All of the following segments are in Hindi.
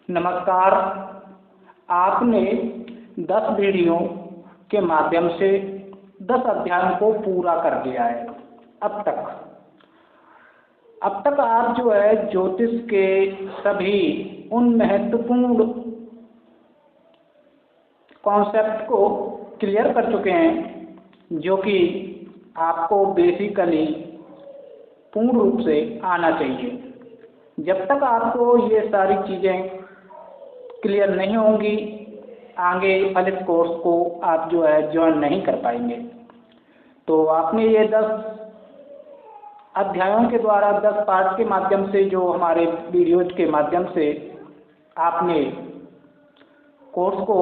नमस्कार। आपने 10 वीडियो के माध्यम से 10 अध्यायों को पूरा कर लिया है। अब तक आप जो है ज्योतिष के सभी उन महत्वपूर्ण कॉन्सेप्ट को क्लियर कर चुके हैं जो कि आपको बेसिकली पूर्ण रूप से आना चाहिए। जब तक आपको ये सारी चीज़ें क्लियर नहीं होंगी, आगे फलित कोर्स को आप जो है ज्वाइन नहीं कर पाएंगे। तो आपने ये 10 अध्यायों के द्वारा 10 पार्ट के माध्यम से जो हमारे वीडियोज के माध्यम से आपने कोर्स को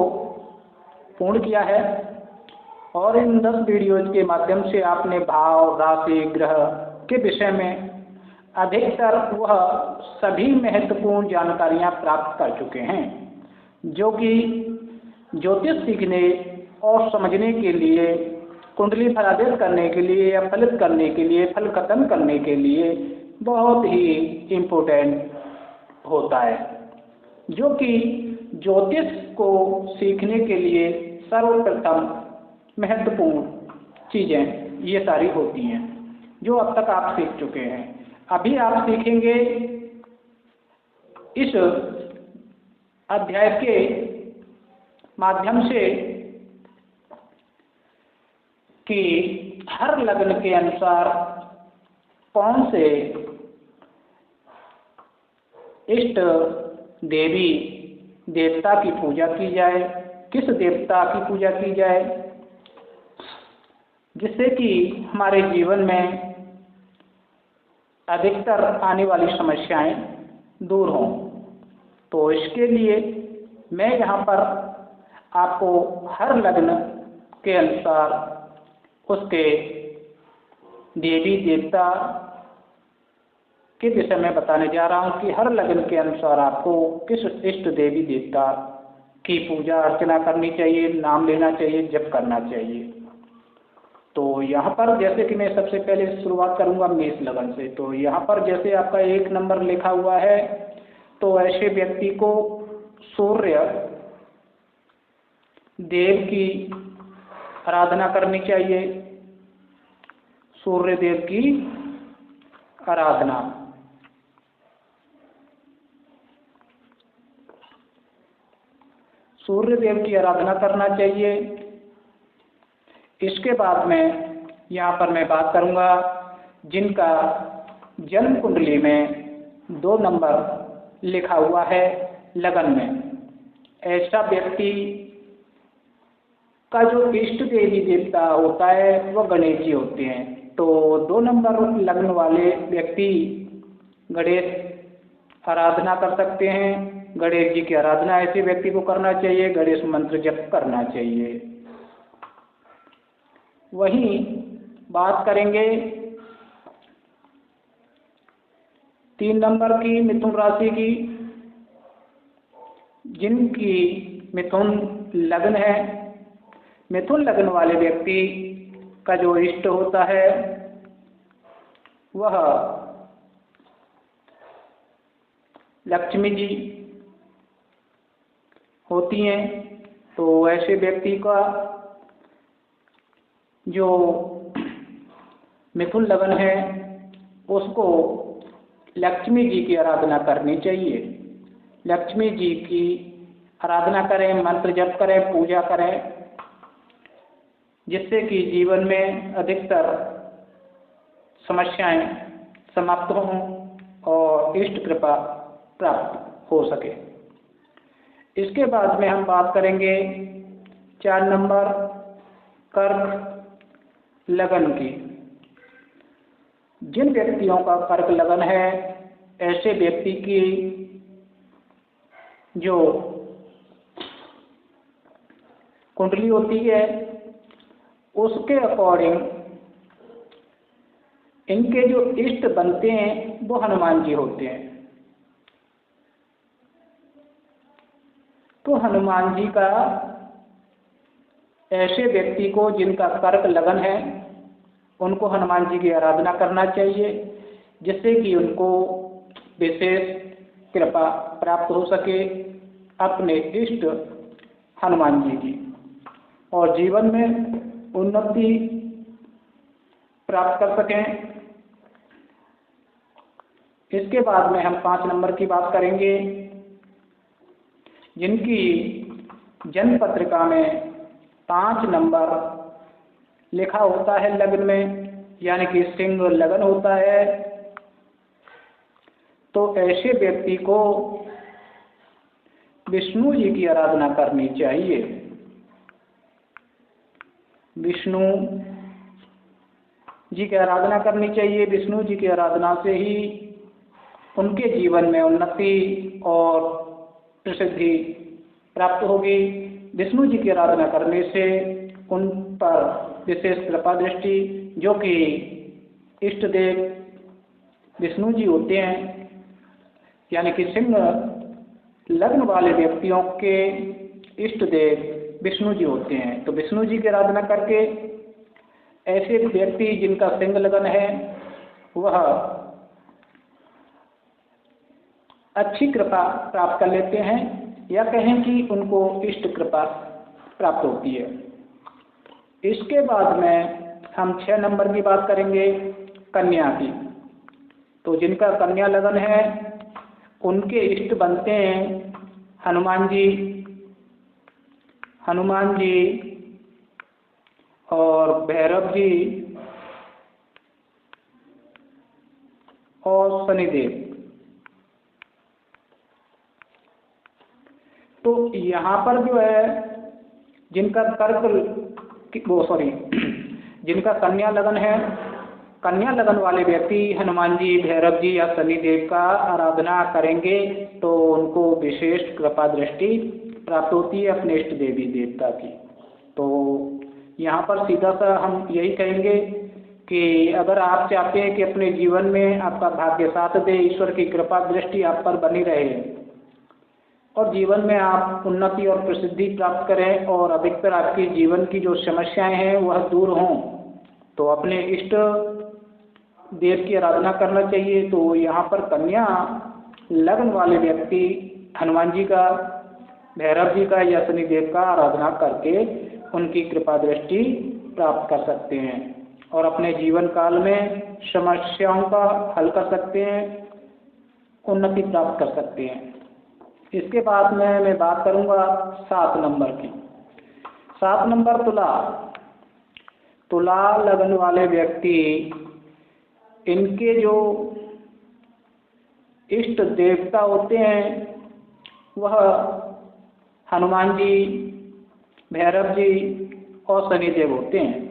पूर्ण किया है और इन 10 वीडियोज के माध्यम से आपने भाव, राशि, ग्रह के विषय में अधिकतर वह सभी महत्वपूर्ण जानकारियां प्राप्त कर चुके हैं जो कि ज्योतिष सीखने और समझने के लिए, कुंडली फलादेश करने के लिए या फलित करने के लिए, फल कथन करने के लिए बहुत ही इम्पोर्टेंट होता है, जो कि ज्योतिष को सीखने के लिए सर्वप्रथम महत्वपूर्ण चीज़ें ये सारी होती हैं जो अब तक आप सीख चुके हैं। अभी आप सीखेंगे इस अध्याय के माध्यम से कि हर लग्न के अनुसार कौन से इष्ट देवी देवता की पूजा की जाए, किस देवता की पूजा की जाए, जिससे कि हमारे जीवन में अधिकतर आने वाली समस्याएं दूर हों। तो इसके लिए मैं यहाँ पर आपको हर लग्न के अनुसार उसके देवी देवता के विषय में बताने जा रहा हूँ कि हर लग्न के अनुसार आपको किस इष्ट देवी देवता की पूजा अर्चना करनी चाहिए, नाम लेना चाहिए, जप करना चाहिए। तो यहाँ पर जैसे कि मैं सबसे पहले शुरुआत करूँगा मेष लगन से। तो यहाँ पर जैसे आपका 1 नंबर लिखा हुआ है, तो ऐसे व्यक्ति को सूर्य देव की आराधना करनी चाहिए। सूर्य देव की आराधना, सूर्य देव की आराधना करना चाहिए। इसके बाद में यहाँ पर मैं बात करूँगा जिनका जन्म कुंडली में 2 नंबर लिखा हुआ है लगन में, ऐसा व्यक्ति का जो इष्ट देवी देवता होता है वह गणेश जी होते हैं। तो 2 नंबर लग्न वाले व्यक्ति गणेश आराधना कर सकते हैं। गणेश जी की आराधना ऐसे व्यक्ति को करना चाहिए, गणेश मंत्र जप करना चाहिए। वहीं बात करेंगे 3 नंबर की मिथुन राशि की, जिनकी मिथुन लग्न है। मिथुन लग्न वाले व्यक्ति का जो इष्ट होता है वह लक्ष्मी जी होती हैं। तो ऐसे व्यक्ति का जो मिथुन लगन है उसको लक्ष्मी जी की आराधना करनी चाहिए। लक्ष्मी जी की आराधना करें, मंत्र जप करें, पूजा करें, जिससे कि जीवन में अधिकतर समस्याएं समाप्त हों और इष्ट कृपा प्राप्त हो सके। इसके बाद में हम बात करेंगे 4 नंबर कर्क लगन की। जिन व्यक्तियों का कर्क लगन है, ऐसे व्यक्ति की जो कुंडली होती है उसके अकॉर्डिंग इनके जो इष्ट बनते हैं वो हनुमान जी होते हैं। तो हनुमान जी का ऐसे व्यक्ति को जिनका कर्क लगन है उनको हनुमान जी की आराधना करना चाहिए, जिससे कि उनको विशेष कृपा प्राप्त हो सके अपने इष्ट हनुमान जी की और जीवन में उन्नति प्राप्त कर सकें। इसके बाद में हम 5 नंबर की बात करेंगे, जिनकी जन्म पत्रिका में 5 नंबर लिखा होता है लग्न में, यानी कि सिंह लगन होता है। तो ऐसे व्यक्ति को विष्णु जी की आराधना करनी चाहिए। विष्णु जी की आराधना करनी चाहिए। विष्णु जी की आराधना से ही उनके जीवन में उन्नति और प्रसिद्धि प्राप्त होगी। विष्णु जी की आराधना करने से उन पर विशेष कृपा दृष्टि, जो कि इष्ट देव विष्णु जी होते हैं, यानी कि सिंह लग्न वाले व्यक्तियों के इष्ट देव विष्णु जी होते हैं। तो विष्णु जी की आराधना करके ऐसे व्यक्ति जिनका सिंह लगन है वह अच्छी कृपा प्राप्त कर लेते हैं, या कहें कि उनको इष्ट कृपा प्राप्त होती है। इसके बाद में हम 6 नंबर की बात करेंगे, कन्या की। तो जिनका कन्या लगन है उनके इष्ट बनते हैं हनुमान जी, हनुमान जी और भैरव जी और शनिदेव। तो यहाँ पर जो है जिनका जिनका कन्या लगन है, कन्या लगन वाले व्यक्ति हनुमान जी, भैरव जी या शनिदेव का आराधना करेंगे तो उनको विशेष कृपा दृष्टि प्राप्त होती है अपने इष्ट देवी देवता की। तो यहाँ पर सीधा सा हम यही कहेंगे कि अगर आप चाहते हैं कि अपने जीवन में आपका भाग्य साथ दे, ईश्वर की कृपा दृष्टि आप पर बनी रहे और जीवन में आप उन्नति और प्रसिद्धि प्राप्त करें और अधिकतर आपकी जीवन की जो समस्याएं हैं वह दूर हों, तो अपने इष्ट देव की आराधना करना चाहिए। तो यहाँ पर कन्या लग्न वाले व्यक्ति हनुमान जी का, भैरव जी का या शनिदेव का आराधना करके उनकी कृपा दृष्टि प्राप्त कर सकते हैं और अपने जीवन काल में समस्याओं का हल कर सकते हैं, उन्नति प्राप्त कर सकते हैं। इसके बाद में मैं बात करूंगा 7 नंबर की। 7 नंबर तुला। तुला लगन वाले व्यक्ति, इनके जो इष्ट देवता होते हैं वह हनुमान जी, भैरव जी और शनिदेव होते हैं।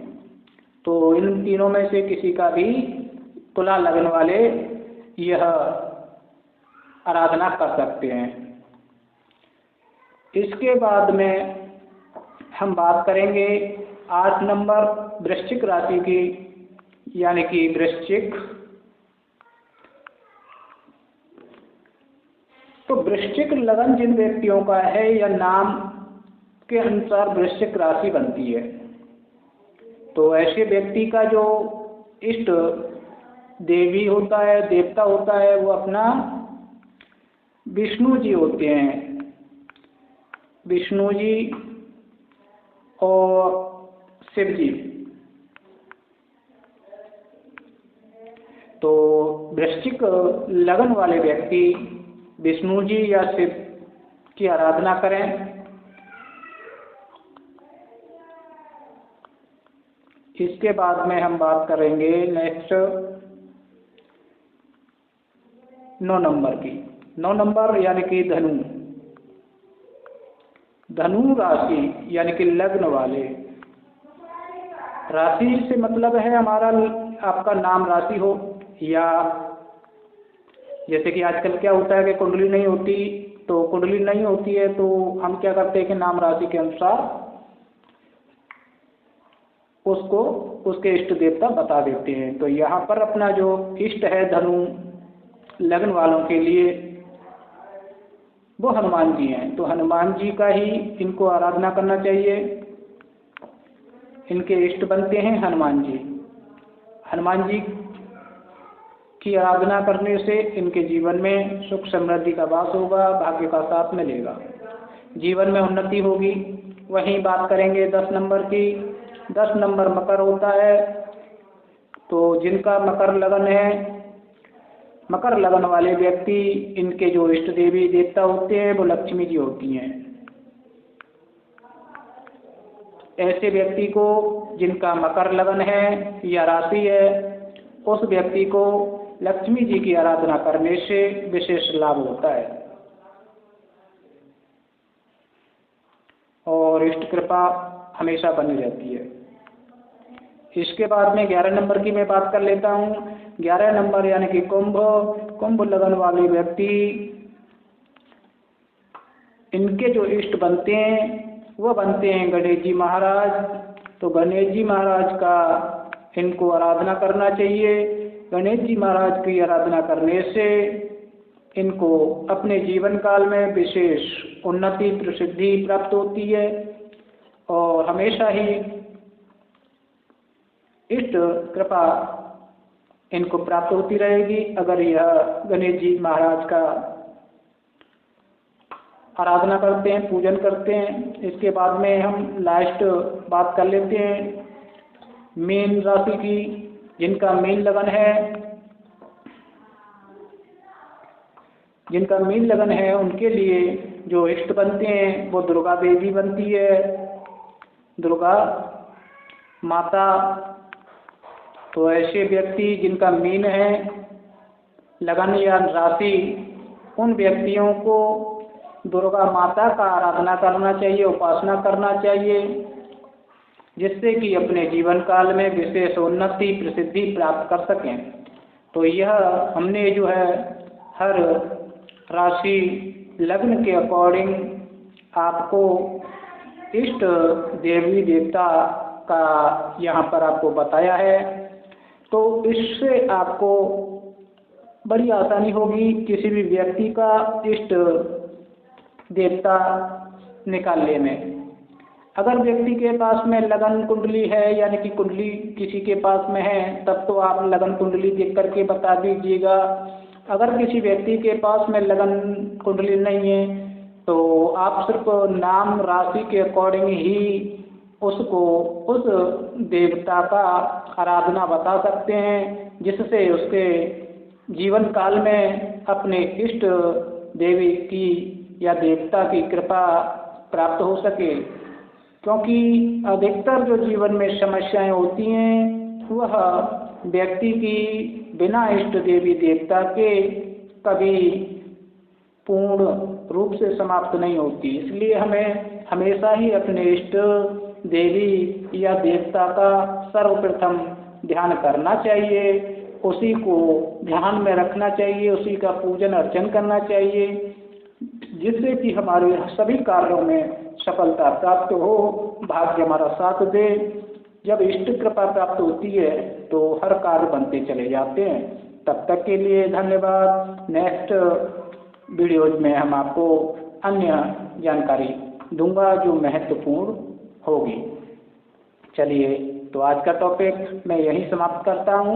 तो इन तीनों में से किसी का भी तुला लगन वाले यह आराधना कर सकते हैं। इसके बाद में हम बात करेंगे 8 नंबर वृश्चिक राशि की, यानी कि वृश्चिक। तो वृश्चिक लगन जिन व्यक्तियों का है या नाम के अनुसार वृश्चिक राशि बनती है, तो ऐसे व्यक्ति का जो इष्ट देवी होता है, देवता होता है, वो अपना विष्णु जी होते हैं। विष्णु जी और शिव जी। तो वृश्चिक लगन वाले व्यक्ति विष्णु जी या शिव की आराधना करें। इसके बाद में हम बात करेंगे नेक्स्ट 9 नंबर की। 9 नंबर यानी कि धनु। धनु राशि यानी कि लग्न वाले। राशि से मतलब है हमारा आपका नाम राशि हो, या जैसे कि आजकल क्या होता है कि कुंडली नहीं होती, तो कुंडली नहीं होती है तो हम क्या करते हैं कि नाम राशि के अनुसार उसको उसके इष्ट देवता बता देते हैं। तो यहाँ पर अपना जो इष्ट है धनु लग्न वालों के लिए वो हनुमान जी हैं। तो हनुमान जी का ही इनको आराधना करना चाहिए। इनके इष्ट बनते हैं हनुमान जी। हनुमान जी की आराधना करने से इनके जीवन में सुख समृद्धि का वास होगा, भाग्य का साथ मिलेगा। जीवन में उन्नति होगी। वहीं बात करेंगे 10 नंबर की। 10 नंबर मकर होता है। तो जिनका मकर लगन है, मकर लगन वाले व्यक्ति, इनके जो इष्ट देवी देवता होते हैं वो लक्ष्मी जी होती हैं। ऐसे व्यक्ति को जिनका मकर लगन है या राशि है, उस व्यक्ति को लक्ष्मी जी की आराधना करने से विशेष लाभ होता है और इष्ट कृपा हमेशा बनी रहती है। इसके बाद में 11 नंबर की मैं बात कर लेता हूँ। 11 नंबर यानी कि कुंभ लगन वाले व्यक्ति, इनके जो इष्ट बनते हैं वो बनते हैं गणेश जी महाराज। तो गणेश जी महाराज का इनको आराधना करना चाहिए। गणेश जी महाराज की आराधना करने से इनको अपने जीवन काल में विशेष उन्नति प्रसिद्धि प्राप्त होती है और हमेशा ही इष्ट कृपा इनको प्राप्त होती रहेगी अगर यह गणेश जी महाराज का आराधना करते हैं, पूजन करते हैं। इसके बाद में हम लास्ट बात कर लेते हैं मीन राशि की। जिनका मीन लगन है, उनके लिए जो इष्ट बनते हैं वो दुर्गा देवी बनती है, दुर्गा माता। तो ऐसे व्यक्ति जिनका मीन है लगन या राशि, उन व्यक्तियों को दुर्गा माता का आराधना करना चाहिए, उपासना करना चाहिए, जिससे कि अपने जीवन काल में विशेष उन्नति प्रसिद्धि प्राप्त कर सकें। तो यह हमने जो है हर राशि लग्न के अकॉर्डिंग आपको इष्ट देवी देवता का यहाँ पर आपको बताया है। तो इससे आपको बड़ी आसानी होगी किसी भी व्यक्ति का इष्ट देवता निकालने में। अगर व्यक्ति के पास में लगन कुंडली है यानी कि कुंडली किसी के पास में है, तब तो आप लगन कुंडली देख करके बता दीजिएगा। अगर किसी व्यक्ति के पास में लगन कुंडली नहीं है तो आप सिर्फ नाम राशि के अकॉर्डिंग ही उसको उस देवता का आराधना बता सकते हैं, जिससे उसके जीवन काल में अपने इष्ट देवी की या देवता की कृपा प्राप्त हो सके। क्योंकि अधिकतर जो जीवन में समस्याएं होती हैं वह व्यक्ति की बिना इष्ट देवी देवता के कभी पूर्ण रूप से समाप्त नहीं होती। इसलिए हमें हमेशा ही अपने इष्ट देवी या देवता का सर्वप्रथम ध्यान करना चाहिए, उसी को ध्यान में रखना चाहिए, उसी का पूजन अर्चन करना चाहिए, जिससे कि हमारे सभी कार्यों में सफलता प्राप्त हो, भाग्य हमारा साथ दे। जब इष्ट कृपा प्राप्त होती है तो हर कार्य बनते चले जाते हैं। तब तक के लिए धन्यवाद। नेक्स्ट वीडियोज में हम आपको अन्य जानकारी दूंगा जो महत्वपूर्ण होगी। चलिए, तो आज का टॉपिक मैं यहीं समाप्त करता हूँ।